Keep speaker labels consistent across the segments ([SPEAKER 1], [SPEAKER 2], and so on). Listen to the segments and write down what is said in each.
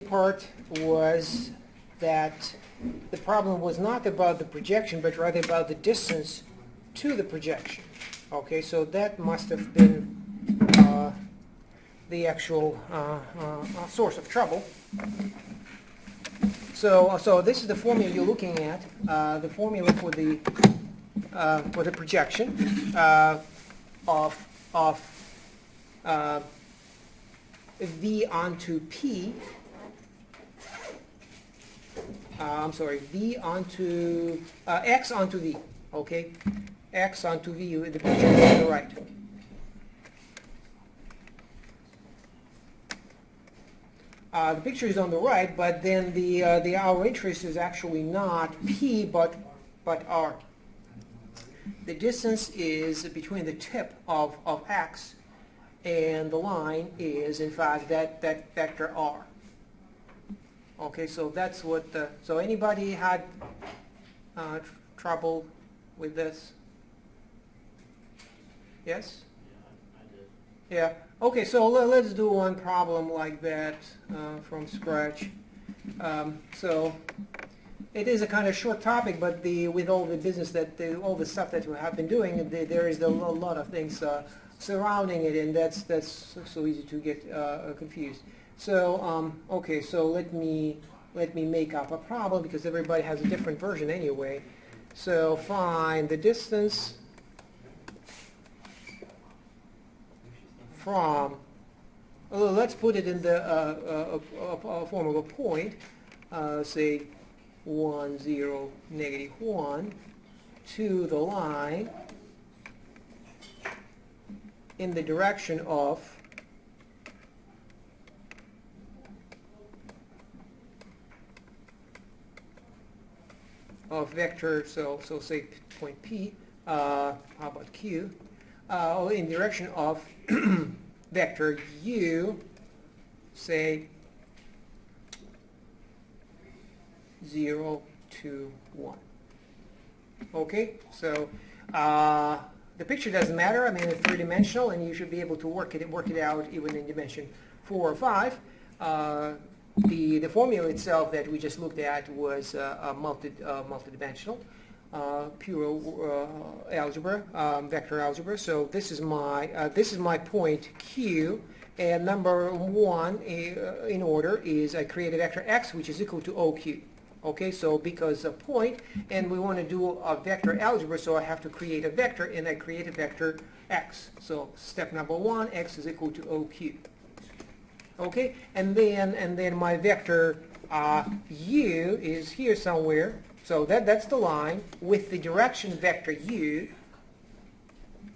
[SPEAKER 1] part was that the problem was not about the projection, but rather about the distance to the projection. Okay, so that must have been the actual source of trouble. So this is the formula you're looking at, the formula for the projection of v onto p. I'm sorry, v onto x onto v. Okay, x onto v. The picture is on the right. The picture is on the right, but then our interest is actually not p, but r. The distance is between the tip of x and the line is, in fact, that vector r. Okay, so that's what. So anybody had trouble with this? Yes?
[SPEAKER 2] Yeah, I did.
[SPEAKER 1] Yeah. Okay, so let's do one problem like that from scratch. So it is a kind of short topic, but with all the business all the stuff that we have been doing, there is a lot of things surrounding it, and that's so easy to get confused. So okay, so let me make up a problem because everybody has a different version anyway. So find the distance from, let's put it in the form of a point, say 1, 0, -1, to the line in the direction of vector, so say point P, how about Q, in direction of vector U, say 0 to 1. Okay, so the picture doesn't matter. I mean, it's three-dimensional, and you should be able to work it out even in dimension 4 or 5. The formula itself that we just looked at was multidimensional, pure algebra, vector algebra. So this is my point Q, and number 1 in order is I create a vector x, which is equal to OQ. Okay, so because a point, and we want to do a vector algebra, so I have to create a vector, and I create a vector x. So step number 1, x is equal to OQ. Okay, and then my vector u is here somewhere. So that's the line with the direction vector u.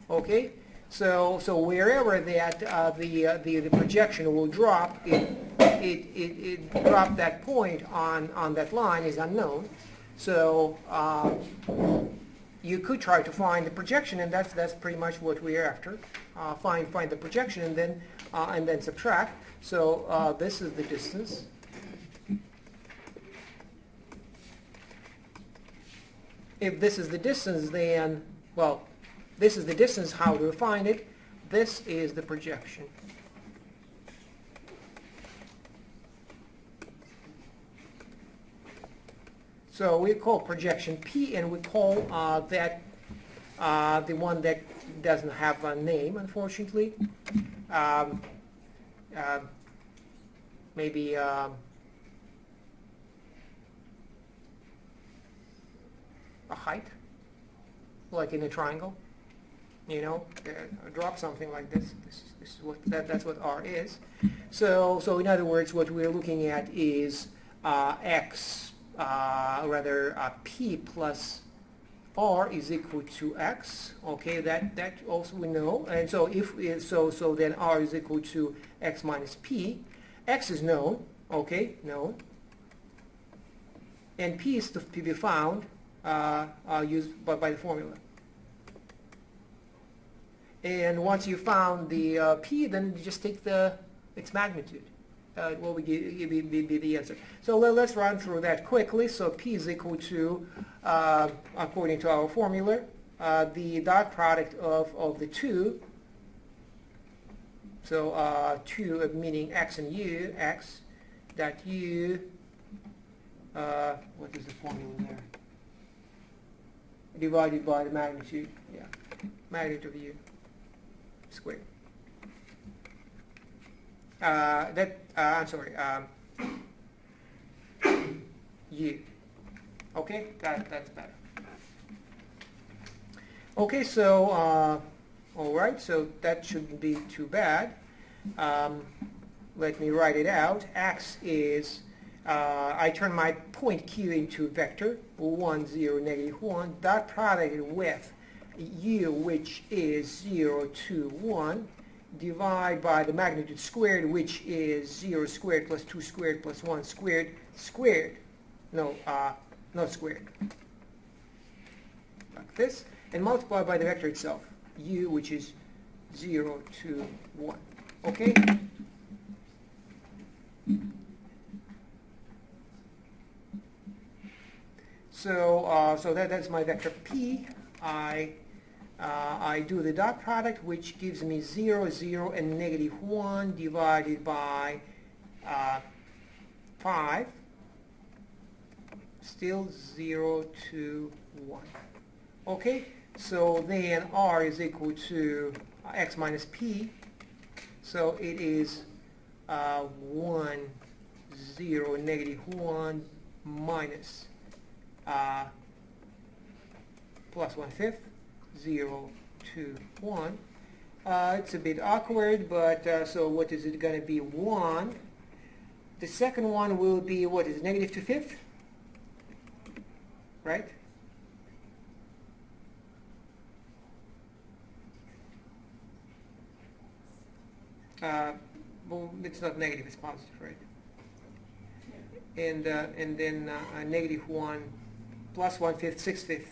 [SPEAKER 1] Okay, so wherever that the projection will drop, it drop that point on that line is unknown. So you could try to find the projection, and that's pretty much what we're after. Find the projection and then subtract. So this is the distance. If this is the distance, then, well, this is the distance. How do we find it? This is the projection. So we call projection P, and we call that the one that doesn't have a name, unfortunately. Maybe a height, like in a triangle. You know, drop something like this. This is what that's what R is. So in other words, what we're looking at is x, P plus R is equal to x. Okay, that also we know. And so so then R is equal to x minus P. X is known. Okay, known. And P is to be found used by the formula. And once you found the P, then you just take its magnitude. It will be the answer. So let's run through that quickly. So P is equal to, according to our formula, the dot product of the two. So 2 meaning x and u, x dot u, what is the formula there? Divided by the magnitude, yeah, magnitude of u squared. I'm sorry, u. Okay, that's better. Okay, so all right, so that shouldn't be too bad. Let me write it out. X is, I turn my point Q into a vector, 1, 0, negative 1, dot product with U, which is 0, 2, 1, divide by the magnitude squared, which is 0 squared plus 2 squared plus 1 squared, squared. No, not squared. Like this. And multiply by the vector itself, U, which is 0, 2, 1. Okay? So that's my vector P. I do the dot product, which gives me 0, 0, and negative 1 divided by 5. Still 0, 2, 1. Okay? So then R is equal to X minus P. So it is 1, 0, negative 1 minus plus 1/5, 0, 2, 1. It's a bit awkward, but so what is it going to be? 1. The second one will be, what is it, negative 2/5? Right? Well, it's not negative, it's positive, right? And then negative 1 plus 1/5, 6/5.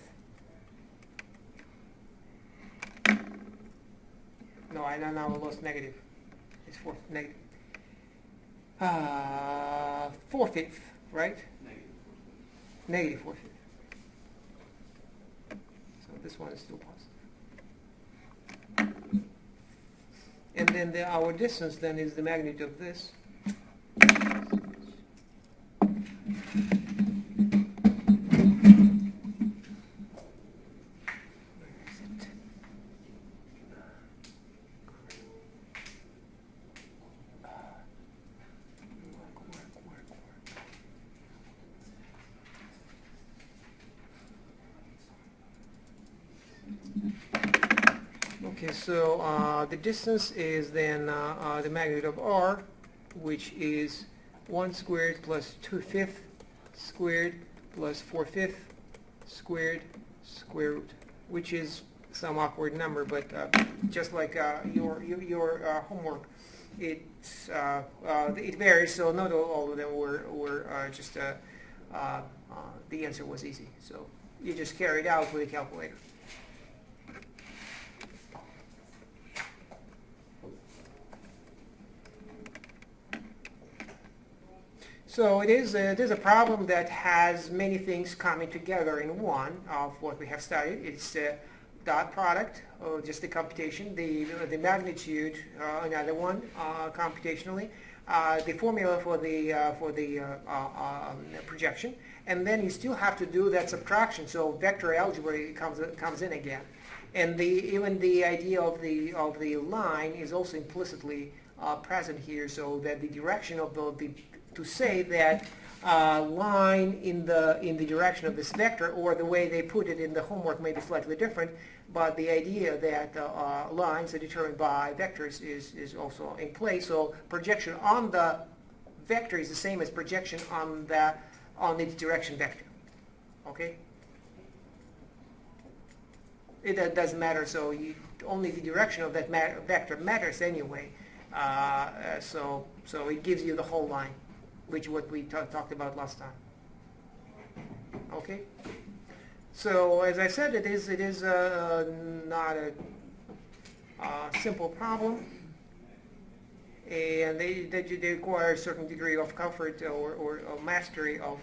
[SPEAKER 1] No, I now lost negative. It's negative. 4/5, right? Negative 4/5. So this one is still positive. And then our distance then is the magnitude of this. Okay, so the distance is then the magnitude of r, which is 1 squared plus 2/5 squared plus 4/5 squared square root, which is some awkward number, but just like your homework, it varies. So not all of them were just the answer was easy. So you just carry it out with a calculator. So it is a problem that has many things coming together in one of what we have studied. It's dot product, or just the computation, the magnitude, another one computationally, the formula for the projection, and then you still have to do that subtraction. So vector algebra comes in again, and even the idea of the line is also implicitly present here, so that the direction of to say that line in the direction of this vector, or the way they put it in the homework may be slightly different, but the idea that lines are determined by vectors is also in play. So projection on the vector is the same as projection on its direction vector. Okay? It doesn't matter. So only the direction of that vector matters anyway. So it gives you the whole line, which is what we talked about last time. Okay? So as I said, it is not a simple problem, and they require a certain degree of comfort or mastery of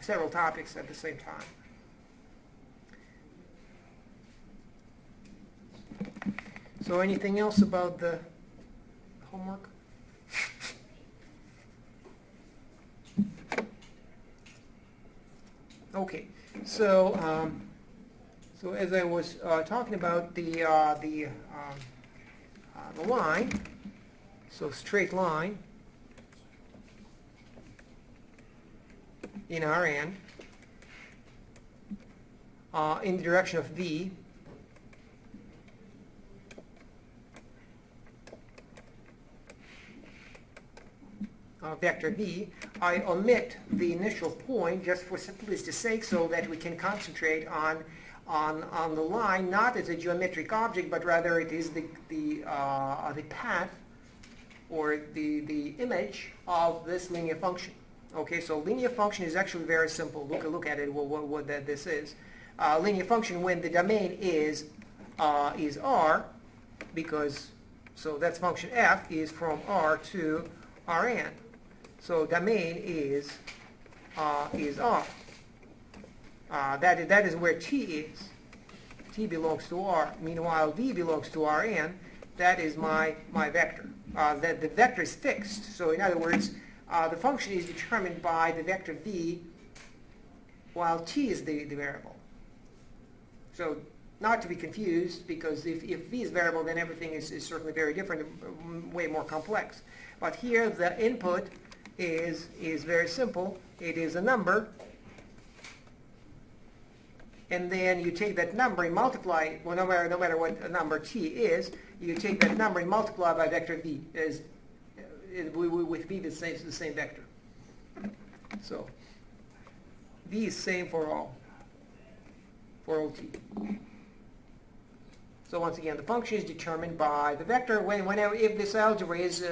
[SPEAKER 1] several topics at the same time. So anything else about the homework? Okay, so so as I was talking about the line, so straight line in Rn in the direction of v, vector v, I omit the initial point just for simplicity's sake so that we can concentrate on the line not as a geometric object, but rather it is the path or the image of this linear function. Okay, so linear function is actually very simple. Look at it. What this is. Linear function when the domain is R, because so that's function f is from R to Rn. So domain is R. That is where T is. T belongs to R. Meanwhile, V belongs to Rn. That is my vector. The vector is fixed. So in other words, the function is determined by the vector V, while T is the variable. So not to be confused, because if V is variable, then everything is certainly very different, way more complex. But here the input is very simple. It is a number, and then you take that number and multiply, well, no matter what a number T is, you take that number and multiply by vector V, with V the same vector. So V is same for all T. So once again, the function is determined by the vector. Whenever if this algebra is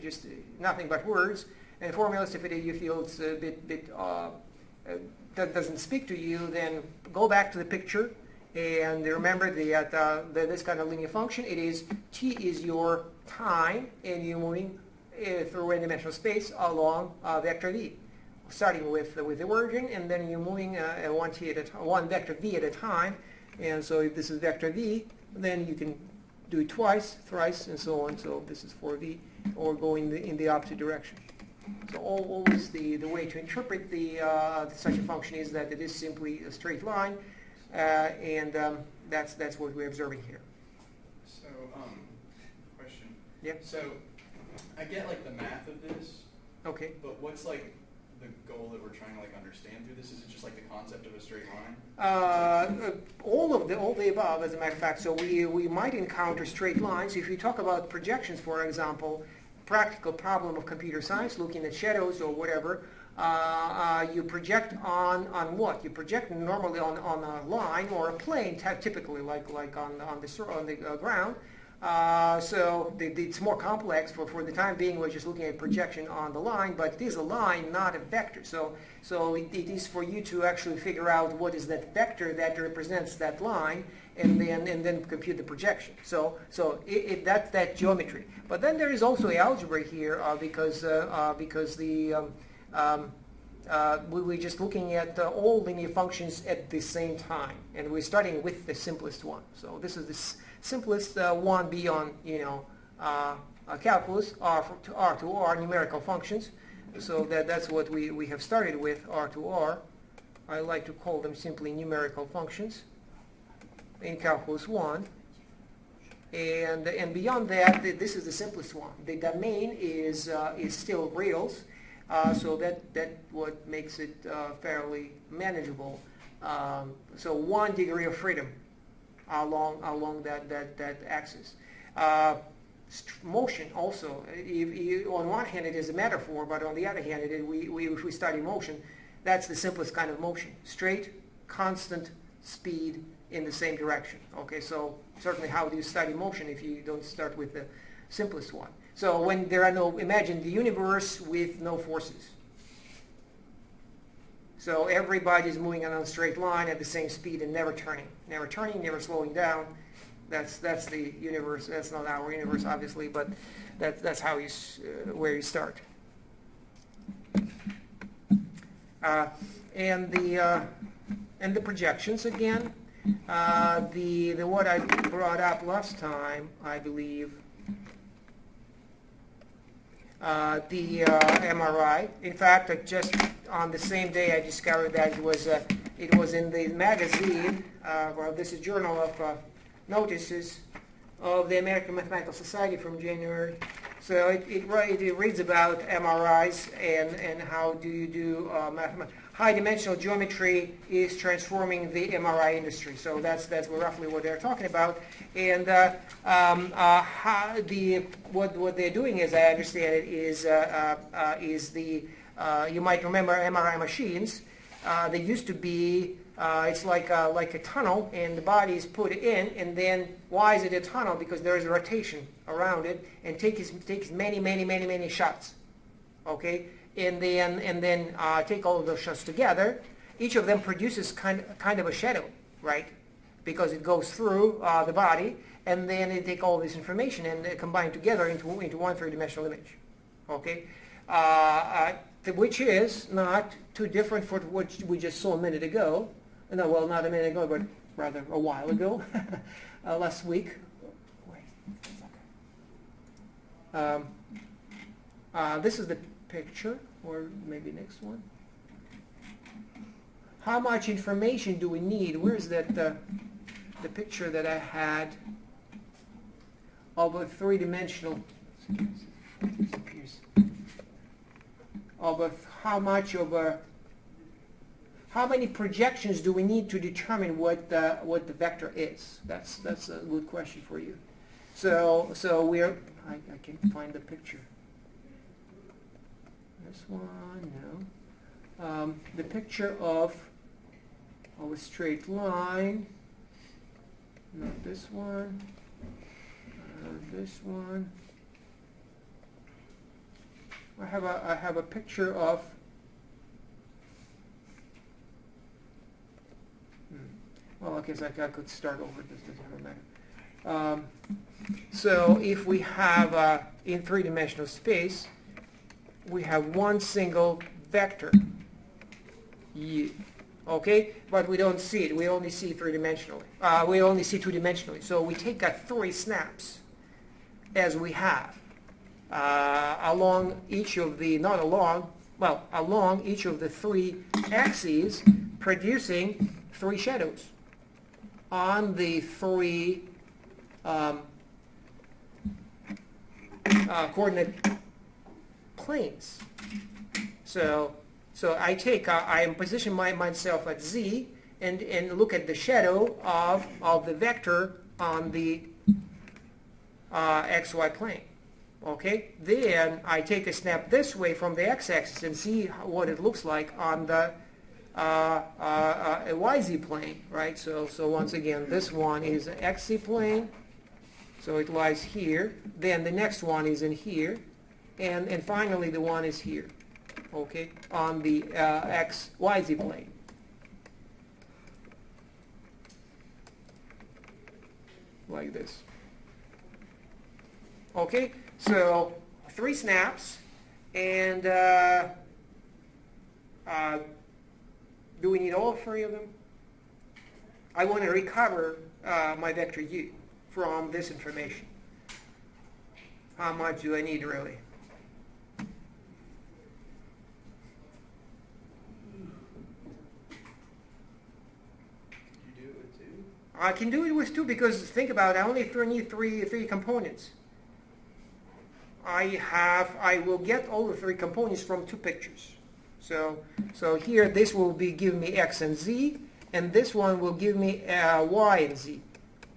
[SPEAKER 1] just nothing but words and formulas, if you feel it's a bit that doesn't speak to you, then go back to the picture and remember this kind of linear function. It is T is your time, and you're moving through a dimensional space along vector V, starting with the origin, and then you're moving one vector V at a time. And so if this is vector V, then you can do it twice, thrice, and so on. So this is for V, or going in the opposite direction. So always the way to interpret such a function is that it is simply a straight line, and that's what we're observing here.
[SPEAKER 2] So, question.
[SPEAKER 1] Yeah.
[SPEAKER 2] So, I get like the math of this.
[SPEAKER 1] Okay.
[SPEAKER 2] But what's like the goal that we're trying to like understand through this? Is it just like the concept of a straight line?
[SPEAKER 1] All the above, as a matter of fact. So we might encounter straight lines if you talk about projections, for example. Practical problem of computer science, looking at shadows or whatever. You project on what? You project normally on a line or a plane, typically like on the ground. So it's more complex. For the time being, we're just looking at projection on the line, but it is a line, not a vector. So it is for you to actually figure out what is that vector that represents that line, and then compute the projection. So that's that geometry. But then there is also algebra here, because we're just looking at all linear functions at the same time, and we're starting with the simplest one. So this is the simplest one beyond calculus, R to R numerical functions. So that's what we have started with, R to R. I like to call them simply numerical functions in calculus 1. And beyond that, this is the simplest one. The domain is still reals, so that what makes it fairly manageable. So 1 degree of freedom along that axis. Motion also. On one hand, it is a metaphor, but on the other hand, if we study motion, that's the simplest kind of motion: straight, constant speed in the same direction. Okay, so certainly, how do you study motion if you don't start with the simplest one? So when there are no, imagine the universe with no forces. So everybody's moving on a straight line at the same speed and never turning, never slowing down. That's the universe. That's not our universe, obviously, but that's how where you start. And the projections again. The what I brought up last time, I believe. the MRI. In fact, just on the same day I discovered that it was in the magazine, well, this is Journal of Notices of the American Mathematical Society from January. So it reads about MRIs and how do you do high-dimensional geometry is transforming the MRI industry. So that's roughly what they're talking about. And what they're doing, as I understand it, is you might remember MRI machines. They used to be it's like a tunnel, and the body is put in, and then why is it a tunnel? Because there is a rotation around it, and takes many shots. Okay, and then take all of those shots together. Each of them produces kind of a shadow, right? Because it goes through the body, and then they take all this information and they combine together into one three-dimensional image. Okay, which is not too different from what we just saw a minute ago. No, well, not a minute ago, but rather a while ago, last week. This is the picture, or maybe next one. How much information do we need? Where's that the picture that I had of a three-dimensional? How many projections do we need to determine what the vector is? That's a good question for you. So I can find the picture. This one, no. The picture of a straight line. Not this one. This one. I have a picture of. Well, okay, so I could start over. This doesn't matter. So if we have in three-dimensional space, we have one single vector, u. Okay, but we don't see it. We only see three-dimensionally. We only see two-dimensionally. So we take 3 snaps, as we have, along each of the along each of the 3 axes, producing 3 shadows on the 3 coordinate planes. So I am positioning myself at z and look at the shadow of the vector on the xy plane. Okay, then I take a snap this way from the x-axis and see what it looks like on the a YZ plane, right? So once again, this one is an XZ plane, so it lies here. Then the next one is in here, and finally the one is here, okay, on the XYZ plane. Like this. Okay, so 3 snaps, and do we need all 3 of them? I want to recover my vector u from this information. How much do I need, really?
[SPEAKER 2] You do it with 2?
[SPEAKER 1] I can do it with 2 because, think about it, I only need three components. I will get all the 3 components from 2 pictures. So here this will be giving me x and z, and this one will give me y and z,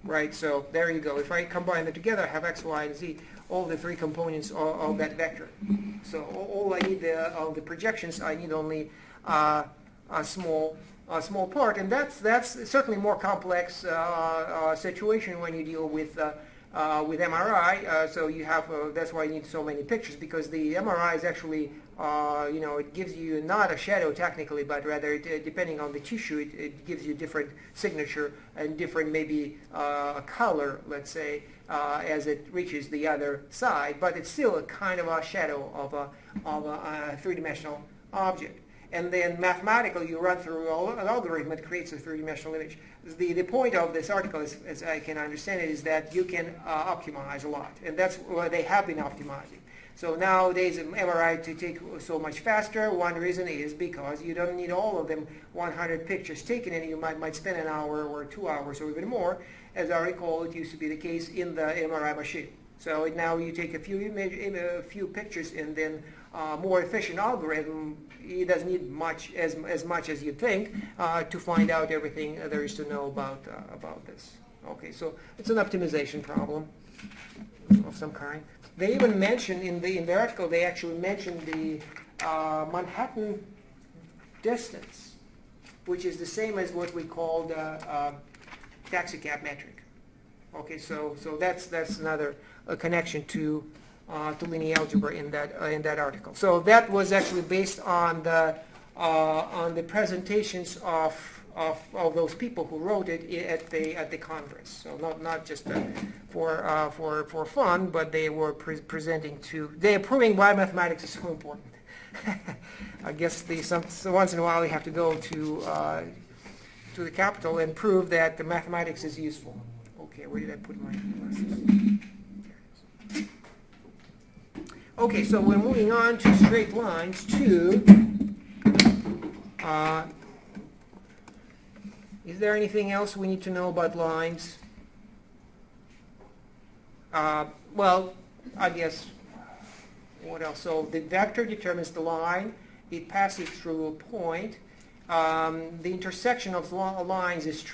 [SPEAKER 1] right? So there you go. If I combine them together, I have x, y, and z, all the 3 components of that vector. So all I need of the projections, I need only a small part, and that's certainly more complex situation when you deal with MRI. So you have that's why you need so many pictures, because the MRI is actually it gives you not a shadow technically, but rather depending on the tissue, it gives you different signature and different maybe color, let's say, as it reaches the other side. But it's still a kind of a shadow of a three-dimensional object. And then mathematically, you run through an algorithm that creates a three-dimensional image. The point of this article, as I can understand it, is that you can optimize a lot, and that's what they have been optimizing. So nowadays MRI to take so much faster. One reason is because you don't need all of them 100 pictures taken, and you might spend an hour or 2 hours or even more. As I recall, it used to be the case in the MRI machine. So now you take a few pictures, and then more efficient algorithm. It doesn't need as much as you'd think to find out everything there is to know about this. Okay, so it's an optimization problem of some kind. They even mention in the article, they actually mentioned the Manhattan distance, which is the same as what we call the taxi cab metric. Okay, so that's another connection to linear algebra in that article. So that was actually based on the presentations of those people who wrote it at the congress. So not just for fun, but they were presenting they're proving why mathematics is so important. I guess so once in a while we have to go to the Capitol and prove that the mathematics is useful. Okay, where did I put my glasses? Okay, so we're moving on to straight lines too. Is there anything else we need to know about lines? Well, I guess, what else? So the vector determines the line. It passes through a point. The intersection of lines is a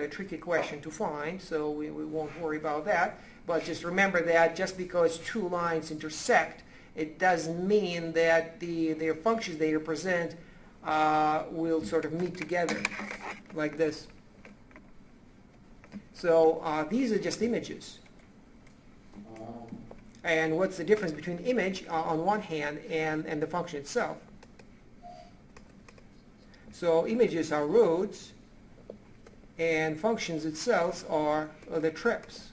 [SPEAKER 1] tricky question to find, so we won't worry about that. But just remember that just because two lines intersect, it doesn't mean that their functions they represent will sort of meet together like this. So these are just images. And what's the difference between image on one hand and the function itself? So images are roads, and functions itself are the trips.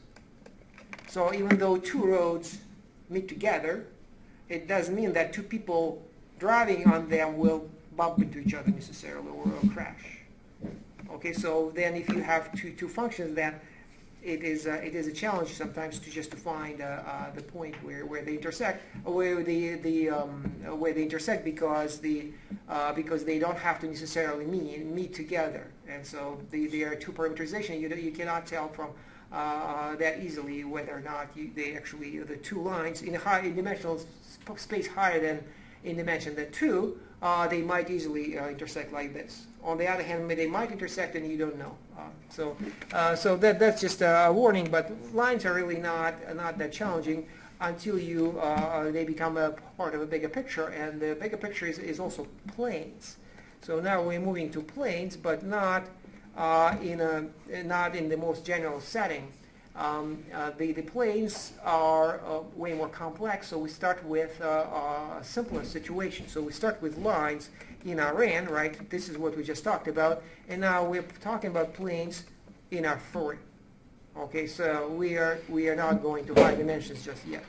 [SPEAKER 1] So even though two roads meet together, it doesn't mean that two people driving on them will bump into each other necessarily or crash. Okay, so then if you have two functions, then it is a challenge sometimes to just to find the point where they intersect, where they intersect because they don't have to necessarily meet together, and so they are two parameterization. You cannot tell from that easily whether or not they actually the two lines in dimensional space higher than in dimension than 2, they might easily intersect like this. On the other hand, they might intersect and you don't know. So that's just a warning, but lines are really not that challenging until they become a part of a bigger picture, and the bigger picture is also planes. So now we're moving to planes, but not in the most general setting. The planes are way more complex, so we start with a simpler situation. So we start with lines in Rn, right? This is what we just talked about, and now we're talking about planes in R3. Okay, so we are not going to high dimensions just yet.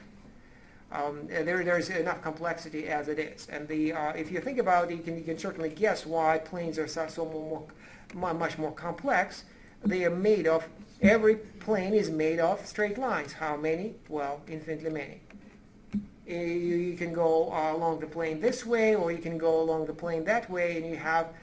[SPEAKER 1] There's enough complexity as it is, and if you think about it, you can certainly guess why planes are much more complex. They are made of, every plane is made of straight lines. How many? Well, infinitely many. You can go along the plane this way, or you can go along the plane that way, and you have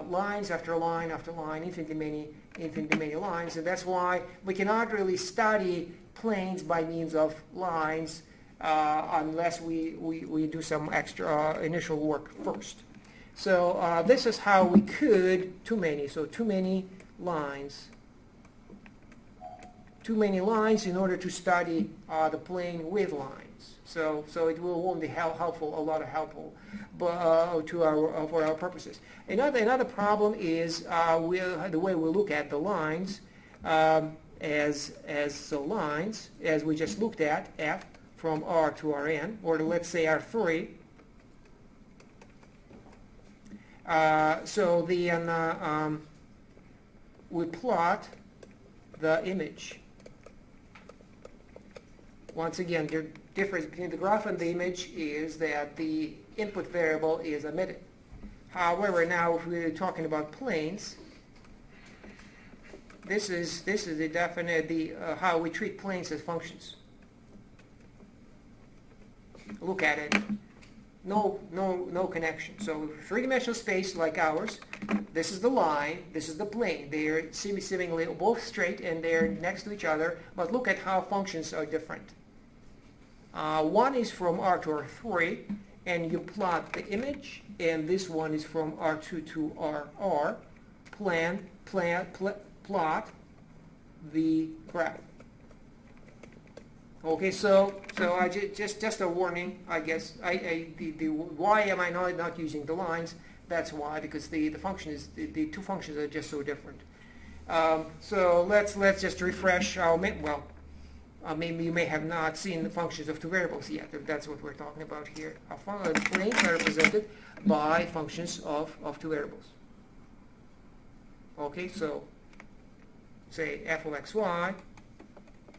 [SPEAKER 1] lines after line after line, infinitely many lines, and that's why we cannot really study planes by means of lines unless we do some extra initial work first. So this is how we could, too many lines in order to study the plane with lines. So it won't be helpful, a lot of helpful, but for our purposes. Another problem is the way we look at the lines as lines, as we just looked at, F from R to Rn, or let's say R3. So we plot the image. Once again, the difference between the graph and the image is that the input variable is omitted. However, now if we're talking about planes, this is the definite how we treat planes as functions. look at it. No connection. So three-dimensional space like ours, this is the line, this is the plane. They're seemingly both straight and they're next to each other, but look at how functions are different. One is from R to R3, and you plot the image, and this one is from R2 to RR. Plot the graph. Okay, so I just a warning, I guess. Why am I not using the lines? That's why, because the function is the two functions are just so different. So let's just refresh our maybe you may have not seen the functions of two variables yet. If that's what we're talking about here. Our planes are represented by functions of two variables. Okay, so say f of xy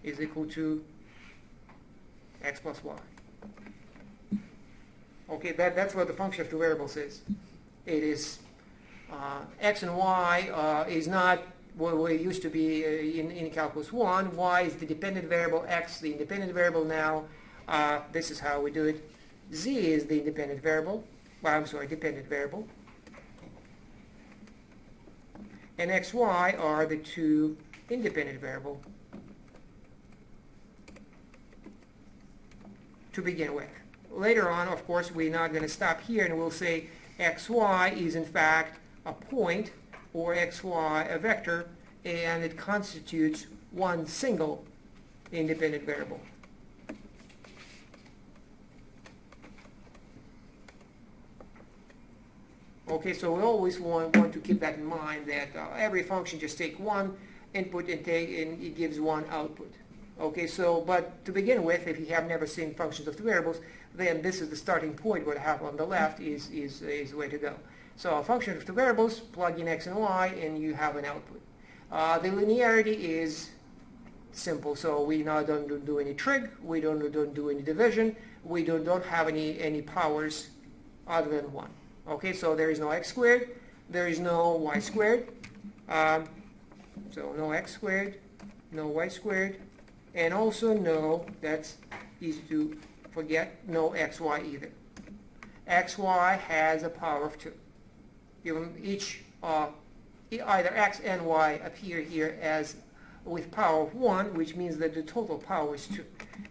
[SPEAKER 1] is equal to x plus y. Okay, that's what the function of two variables is. It is x and y is not what it used to be in calculus 1. Y is the dependent variable, x the independent variable now. This is how we do it. Z is the independent variable. Well, I'm sorry, dependent variable. And xy are the two independent variables to begin with. Later on, of course, we're not going to stop here and we'll say xy is in fact a point, or xy a vector, and it constitutes one single independent variable. Okay, so we always want to keep that in mind, that every function just take one input and it gives one output. Okay, so but to begin with, if you have never seen functions of two variables, then this is the starting point. What I have on the left is the way to go. So a function of two variables, plug in x and y, and you have an output. The linearity is simple, so we now don't do any trig, we don't do any division, we don't have any powers other than 1. Okay, so there is no x squared, there is no y squared, so no x squared, no y squared, and also no, that's easy to forget, no xy either. Xy has a power of 2. Even either x and y appear here as with power of 1, which means that the total power is 2.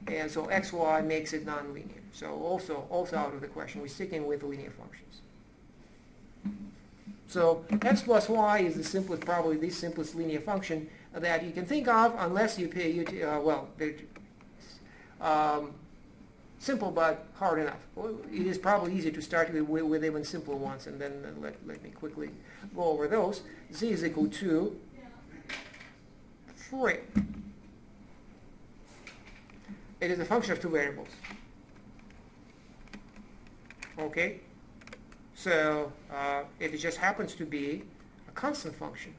[SPEAKER 1] And so xy makes it nonlinear. So also out of the question. We're sticking with linear functions. So x plus y is the simplest, probably the simplest linear function that you can think of, unless you pay, simple but hard enough. Well, it is probably easier to start with even simpler ones, and then let me quickly go over those. Z is equal to 3. It is a function of two variables. Okay? So it just happens to be a constant function.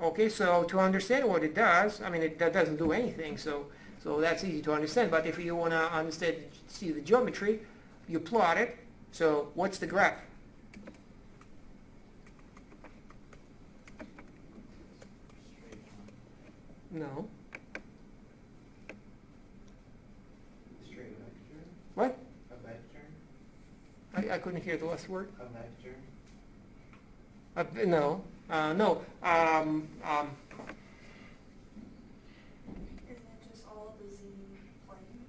[SPEAKER 1] Okay, so to understand what it does, I mean, that doesn't do anything, so that's easy to understand. But if you want to see the geometry, you plot it. So what's the graph? No.
[SPEAKER 3] Straight vector?
[SPEAKER 1] What?
[SPEAKER 3] A vector?
[SPEAKER 1] I couldn't hear the last word.
[SPEAKER 3] A vector?
[SPEAKER 1] No. No.
[SPEAKER 4] Isn't it just all the z plane?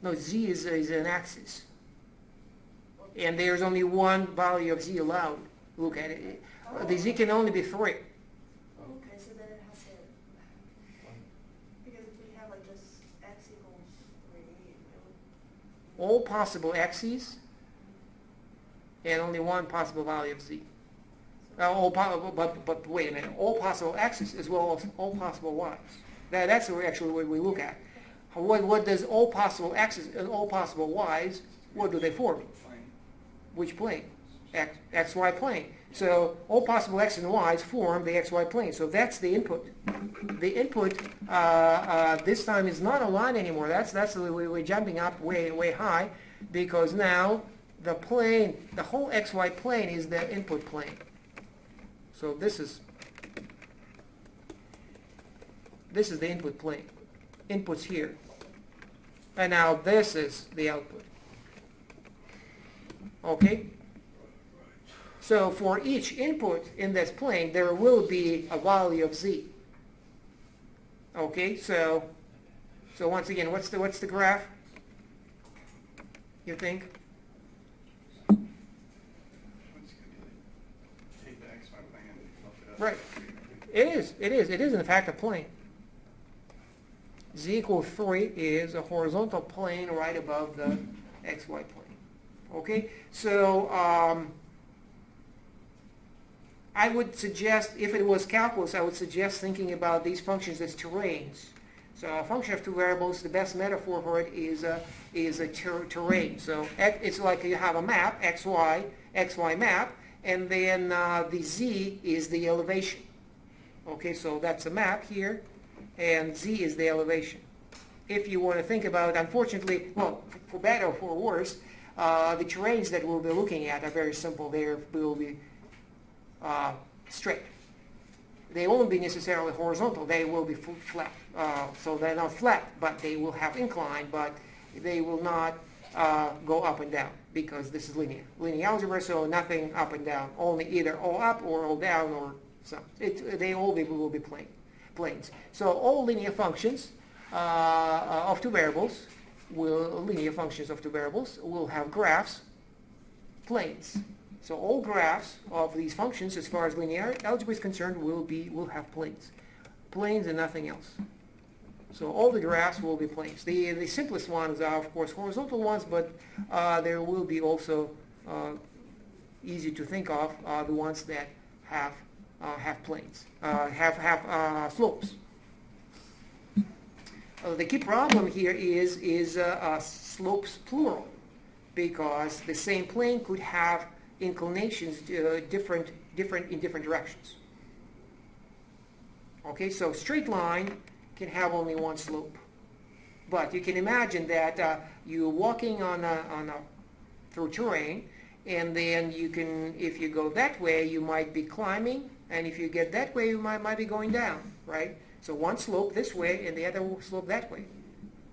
[SPEAKER 1] No, z is an axis. And there's only one value of z allowed. Look at it. The z can only be 3.
[SPEAKER 4] Okay, so then it has to, because if we have like just x equals 3, it would,
[SPEAKER 1] All possible x's and only one possible value of z. But wait a minute, all possible x's as well as all possible y's. That's actually what we look at. What does all possible x's and all possible y's, what do they form? Which plane? XY plane. So all possible x's and y's form the xy plane. So that's the input. The input this time is not a line anymore. That's we're jumping up way high, because now the plane, the whole xy plane is the input plane. So this is This is the input plane. Input's here. And now this is the output. Okay? So for each input in this plane, there will be a value of z. Okay, so once again, what's the graph? You think?
[SPEAKER 2] Take the x, y plane and flip it up.
[SPEAKER 1] Right. It is in fact a plane. Z equals 3 is a horizontal plane right above the xy plane. Okay, so I would suggest, if it was calculus, I would suggest thinking about these functions as terrains. So a function of two variables, the best metaphor for it is a terrain. So it's like you have a map, xy map, and then the z is the elevation. Okay, so that's a map here, and z is the elevation. If you want to think about, unfortunately, well, for better or for worse, the terrains that we'll be looking at are very simple. They will be straight. They won't be necessarily horizontal. They will be flat. So they're not flat, but they will have incline, but they will not go up and down because this is linear algebra, so nothing up and down, only either all up or all down or some. They all will be planes. So all linear functions of two variables linear functions of two variables will have graphs, planes. So all graphs of these functions, as far as linear algebra is concerned, will have planes. Planes and nothing else. So all the graphs will be planes. The simplest ones are, of course, horizontal ones, but there will be also easy to think of the ones that have planes, have slopes. The key problem here is slopes plural, because the same plane could have inclinations different in different directions. Okay, so straight line can have only one slope, but you can imagine that you're walking through terrain, and then you can, if you go that way, you might be climbing, and if you get that way, you might be going down, right? So one slope this way and the other slope that way.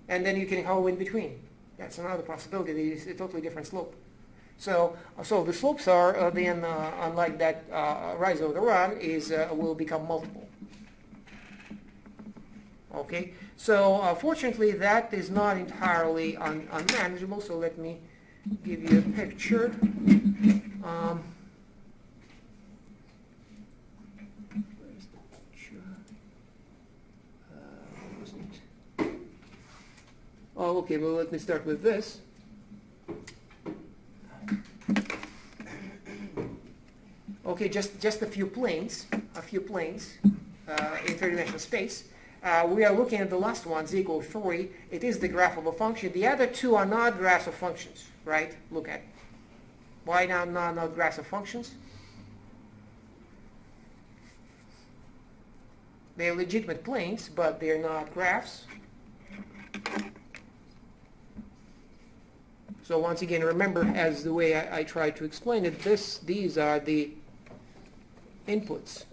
[SPEAKER 1] And then you can go in between. That's another possibility. It's a totally different slope. So the slopes are then, unlike that rise over the run, will become multiple. Okay? So fortunately, that is not entirely unmanageable. So let me give you a picture. Oh, okay, well, let me start with this. Okay, just a few planes in three-dimensional space. We are looking at the last one, z equals 3. It is the graph of a function. The other two are not graphs of functions, right? Look at. Why now not graphs of functions? They are legitimate planes, but they are not graphs. So once again, remember, as the way I tried to explain it, these are the inputs.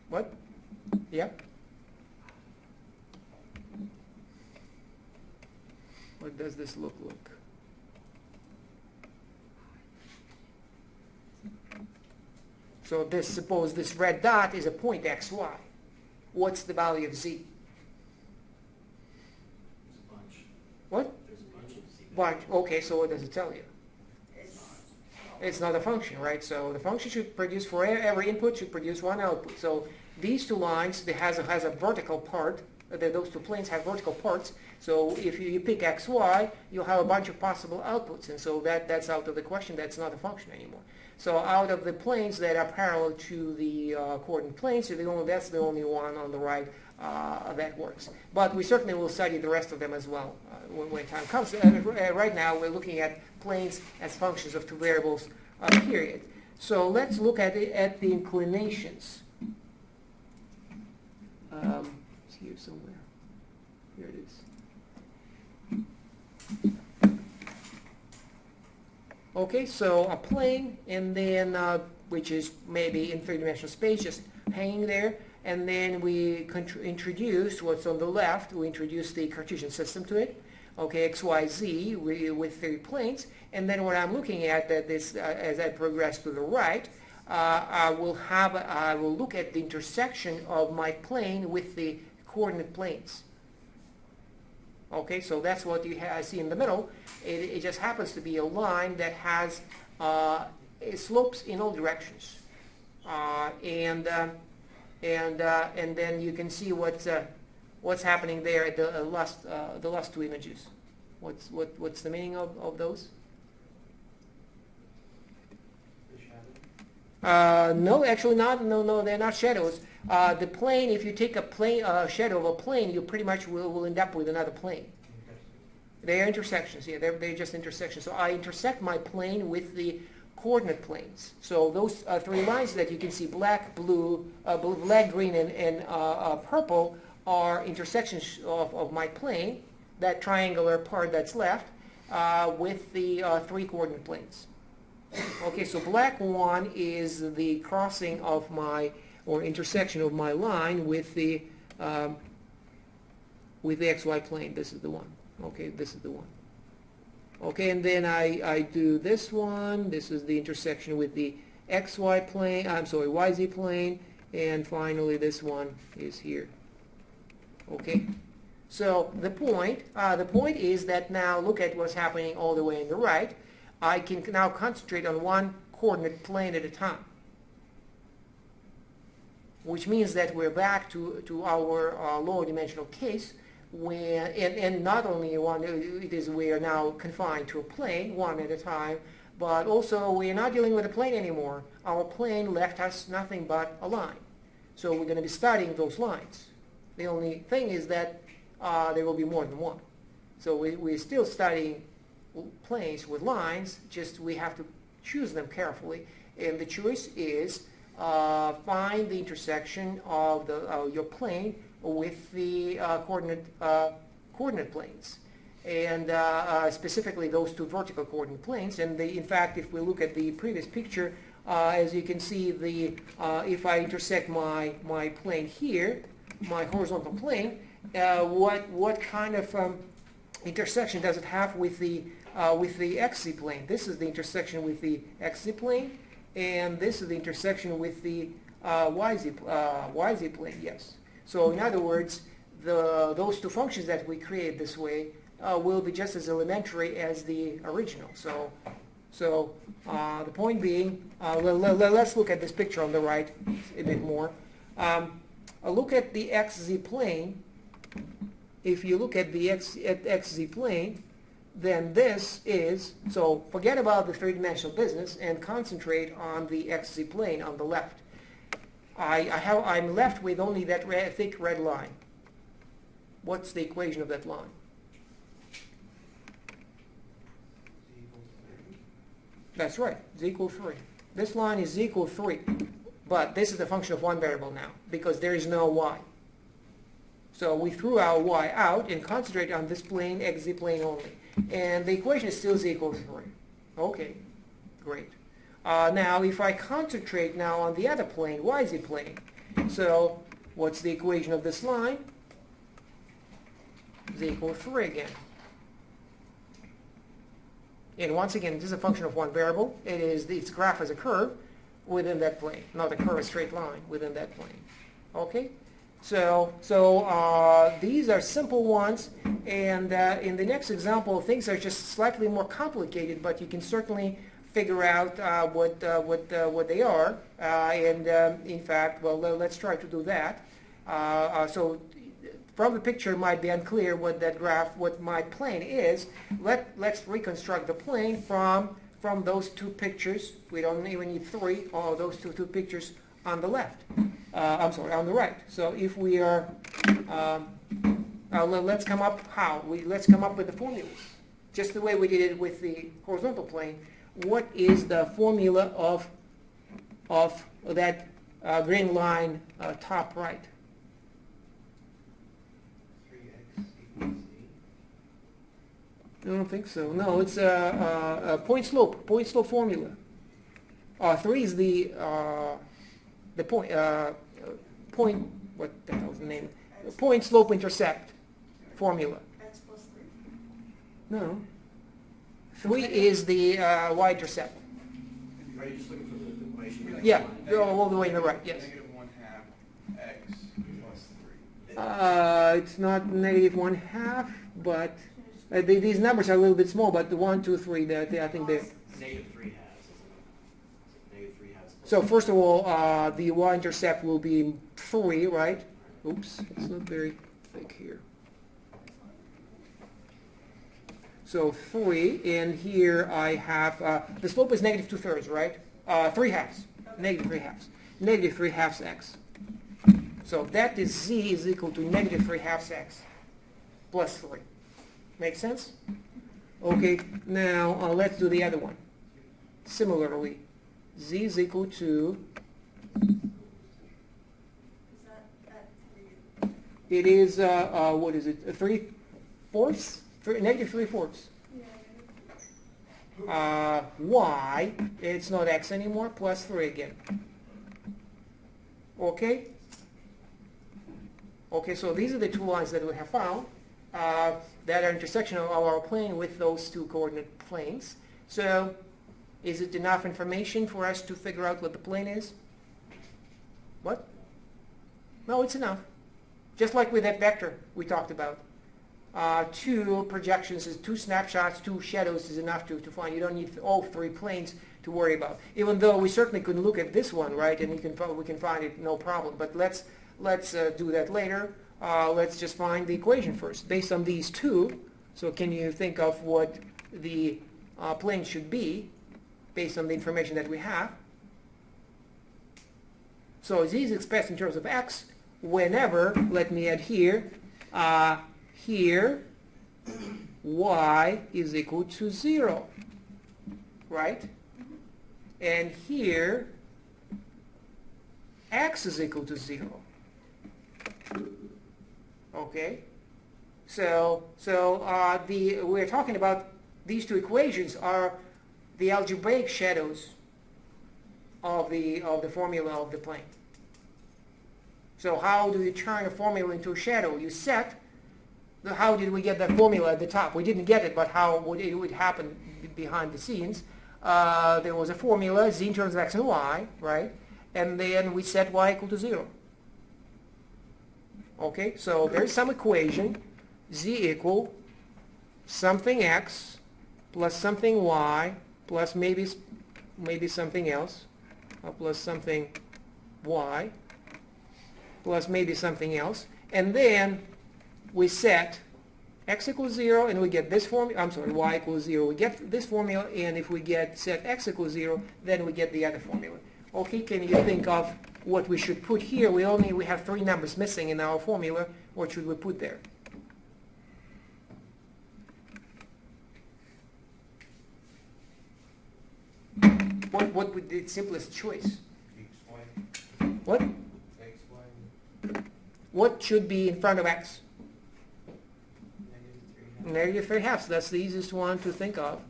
[SPEAKER 1] What? Yeah? What does this look like? So suppose this red dot is a point xy. What's the value of z? What? Bunch. Okay, so what does it tell you? It's not a function, right? So the function should produce, for every input, should produce one output. So these two lines, it has a vertical part. Those two planes have vertical parts. So if you pick x, y, you'll have a bunch of possible outputs. And so that's out of the question. That's not a function anymore. So out of the planes that are parallel to the coordinate planes, that's the only one on the right that works. But we certainly will study the rest of them as well when time comes. Right now, we're looking at planes as functions of two variables, period. So let's look at the inclinations. It's here somewhere. Here it is. Okay, so a plane, and then which is maybe in three-dimensional space, just hanging there. And then we introduce what's on the left. We introduce the Cartesian system to it. Okay, x, y, z with 3 planes. And then what I'm looking at that this, as I progress to the right, I will look at the intersection of my plane with the coordinate planes. Okay, so that's what you see in the middle. It just happens to be a line that has it slopes in all directions, and then you can see what's happening there at the last 2 images. What's the meaning of those?
[SPEAKER 3] The shadow?
[SPEAKER 1] No, actually not. No, they're not shadows. The plane, if you take a shadow of a plane, you pretty much will end up with another plane. They are intersections. Yeah, they're just intersections. So I intersect my plane with the coordinate planes. So those 3 lines that you can see, black, blue, black, green, and purple, are intersections of my plane, that triangular part that's left, with the 3 coordinate planes. Okay, so black one is the crossing of my, or intersection of my line with the XY plane. This is the one. Okay, this is the one. Okay, and then I do this one. This is the intersection with the XY plane, YZ plane, and finally this one is here. Okay, so the point is that now look at what's happening all the way on the right. I can now concentrate on one coordinate plane at a time, which means that we're back to our lower dimensional case, where, and not only one, it is we are now confined to a plane, one at a time, but also we are not dealing with a plane anymore. Our plane left us nothing but a line. So we're going to be studying those lines. The only thing is that there will be more than one. So we're still studying planes with lines, just we have to choose them carefully. And the choice is find the intersection of your plane with the coordinate planes, and specifically those 2 vertical coordinate planes. And in fact, if we look at the previous picture, as you can see, if I intersect my plane here, my horizontal plane, what kind of intersection does it have with the XZ plane? This is the intersection with the XZ plane, and this is the intersection with the YZ plane. Yes. So in other words, those 2 functions that we create this way will be just as elementary as the original. So the point being, let's look at this picture on the right a bit more. Look at the XZ plane. If you look at the XZ plane, then this is, so forget about the 3-dimensional business and concentrate on the XZ plane on the left. I'm left with only that thick red line. What's the equation of that line? That's right, z equals 3. This line is z equals 3, but this is a function of one variable now, because there is no y. So we threw our y out and concentrate on this plane, xz plane only. And the equation is still z equals 3. Okay, great. Now, if I concentrate now on the other plane, YZ plane, so what's the equation of this line? Z equals 3 again. And once again, this is a function of one variable. Its graph is a curve within that plane, not a curve, a straight line within that plane. Okay? So these are simple ones, and in the next example, things are just slightly more complicated, but you can certainly figure out what they are, and in fact, well, let's try to do that. So from the picture, it might be unclear what that graph, what my plane is. Let's reconstruct the plane from those 2 pictures. We don't even need 3, or those two pictures on the left. I'm sorry, on the right. So if we are, let's come up let's come up with the formulas, just the way we did it with the horizontal plane. What is the formula of that green line top right?
[SPEAKER 3] 3x equals z.
[SPEAKER 1] I don't think so. No, it's a point slope formula. 3 is the point, what the hell is the name? Point, slope, intercept formula.
[SPEAKER 4] X plus 3?
[SPEAKER 1] No. 3 is the y-intercept.
[SPEAKER 3] Are you just looking for the equation?
[SPEAKER 1] Yeah, all the way in the right, yes.
[SPEAKER 2] Negative 1/2 x plus 3.
[SPEAKER 1] It's not negative 1/2, but these numbers are a little bit small, but the 1, 2, 3, I think they're...
[SPEAKER 3] Negative 3 halves, isn't it? Negative 3 halves.
[SPEAKER 1] So first of all, the y-intercept will be 3, right? Oops, it's not very thick here. So 3, and here I have, the slope is negative 2/3, right? 3 halves, negative 3 halves. Negative 3 halves x. So that is z is equal to negative 3 halves x plus 3. Make sense? Okay, now let's do the other one. Similarly, z is equal to,
[SPEAKER 4] Is that at 3?
[SPEAKER 1] it is, what is it, 3/4? Negative 3/4.
[SPEAKER 4] Yeah.
[SPEAKER 1] Y, it's not x anymore, plus 3 again. Okay? Okay, so these are the two lines that we have found that are intersection of our plane with those two coordinate planes. So, is it enough information for us to figure out what the plane is? What? No, it's enough. Just like with that vector we talked about. 2 projections, is 2 snapshots, 2 shadows is enough to find. You don't need all 3 planes to worry about. Even though we certainly could look at this one, right, and we can find it no problem. But let's do that later. Let's just find the equation first. Based on these two, so can you think of what the plane should be based on the information that we have? So z is expressed in terms of x whenever, let me add here, here y is equal to 0, right? And here x is equal to 0. Okay, so we're talking about these two equations are the algebraic shadows of the formula of the plane. So how do you turn a formula into a shadow? You set. How did we get that formula at the top? We didn't get it, but how it would happen behind the scenes? There was a formula, z in terms of x and y, right? And then we set y equal to 0. Okay, so there's some equation, z equal something x plus something y plus maybe something else, plus something y plus maybe something else, and then we set x equals 0 and we get this formula, I'm sorry, y equals 0. We get this formula, and if we set x equals 0, then we get the other formula. Okay, can you think of what we should put here? We have 3 numbers missing in our formula. What should we put there? What would be the simplest choice?
[SPEAKER 3] Explain.
[SPEAKER 1] What?
[SPEAKER 3] Explain.
[SPEAKER 1] What should be in front of x?
[SPEAKER 3] Negative 3 halves.
[SPEAKER 1] Negative 3 halves. That's the easiest one to think of.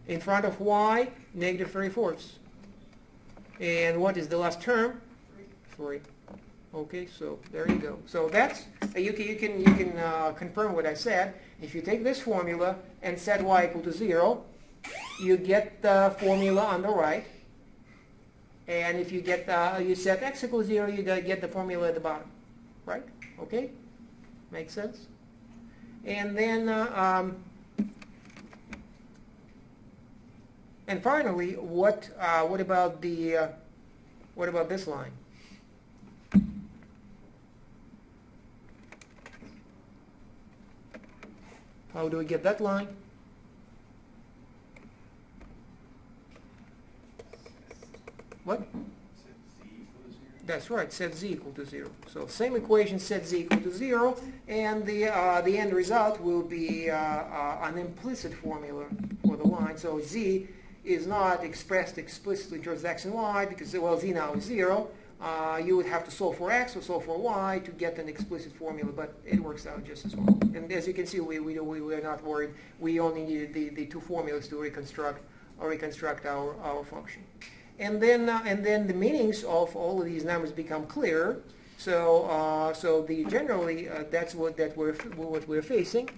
[SPEAKER 1] In front of y, negative 3/4. And what is the last term? 3. Okay, so there you go. So that's you can confirm what I said. If you take this formula and set y equal to 0, you get the formula on the right. And if you you set x equals 0, you get the formula at the bottom, right? Okay, makes sense. And then and finally, what about this line? How do we get that line? What?
[SPEAKER 2] Set z equal to 0.
[SPEAKER 1] That's right, set z equal to 0. So same equation, set z equal to 0, and the end result will be an implicit formula for the line. So z is not expressed explicitly towards x and y because, well, z now is 0. You would have to solve for x or solve for y to get an explicit formula, but it works out just as well. And as you can see, we're not worried. We only needed the 2 formulas to reconstruct our function. and then the meanings of all of these numbers become clearer. So generally that's what we're facing.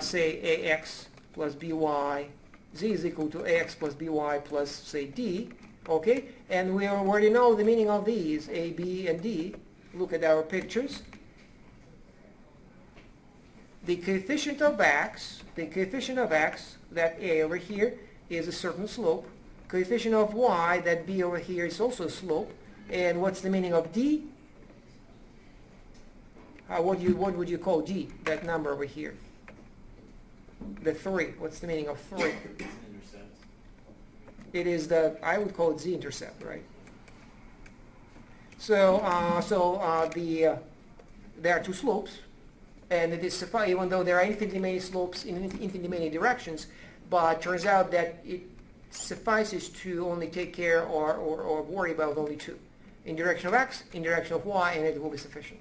[SPEAKER 1] Say ax plus by, z is equal to ax plus by plus say d. Okay, and we already know the meaning of these a, b, and d. Look at our pictures. The coefficient of x, that a over here, is a certain slope. Coefficient of y, that b over here, is also a slope. And what's the meaning of d? What would you call d, that number over here? The 3. What's the meaning of 3?
[SPEAKER 3] Intercept.
[SPEAKER 1] It is I would call it z-intercept, right? So, there are two slopes, and it is suffice, even though there are infinitely many slopes in infinitely many directions, but it turns out that it suffices to only take care or worry about only two. In direction of x, in direction of y, and it will be sufficient.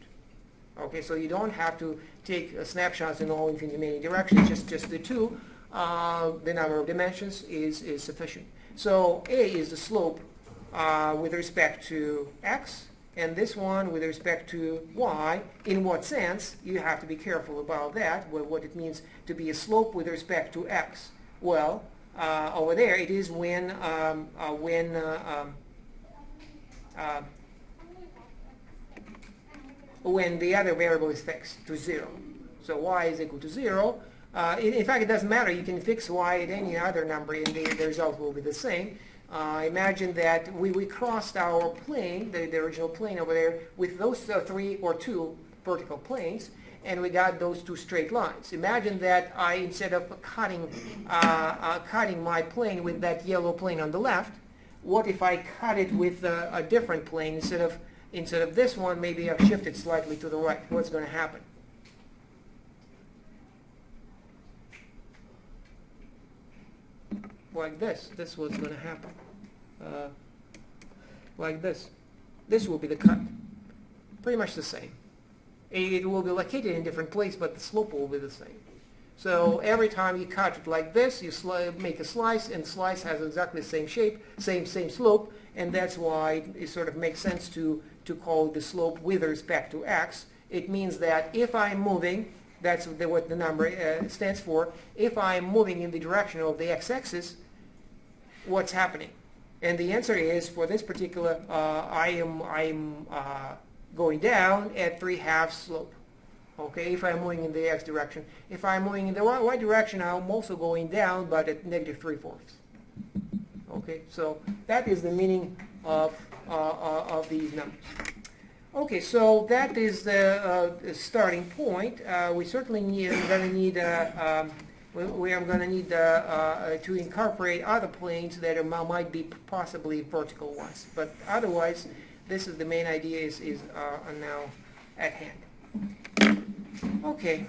[SPEAKER 1] Okay, so you don't have to take snapshots in all infinitely many directions, just the two. The number of dimensions is sufficient. So a is the slope with respect to x, and this one with respect to y. In what sense? You have to be careful about that, what it means to be a slope with respect to x. Well, over there it is when the other variable is fixed to 0. So y is equal to 0. In fact, it doesn't matter. You can fix y at any other number and the result will be the same. Imagine that we crossed our plane, the original plane over there, with those 3 or 2 vertical planes, and we got those 2 straight lines. Imagine that I, instead of cutting my plane with that yellow plane on the left, what if I cut it with a different plane? Instead of this one, maybe I've shifted slightly to the right. What's going to happen? Like this. This is what's going to happen. Like this. This will be the cut. Pretty much the same. It will be located in a different place, but the slope will be the same. So every time you cut it like this, you make a slice, and the slice has exactly the same shape, same slope, and that's why it sort of makes sense to call the slope with respect to x. It means that if I'm moving, that's what the number stands for, if I'm moving in the direction of the x-axis, what's happening? And the answer is, for this particular, I am going down at 3/2 slope. Okay, if I'm moving in the x direction. If I'm moving in the y direction, I'm also going down, but at -3/4. Okay, so that is the meaning of these numbers. Okay, so that is the starting point. We certainly are going to need to incorporate other planes that might be possibly vertical ones. But otherwise, this is the main idea is now at hand. Okay.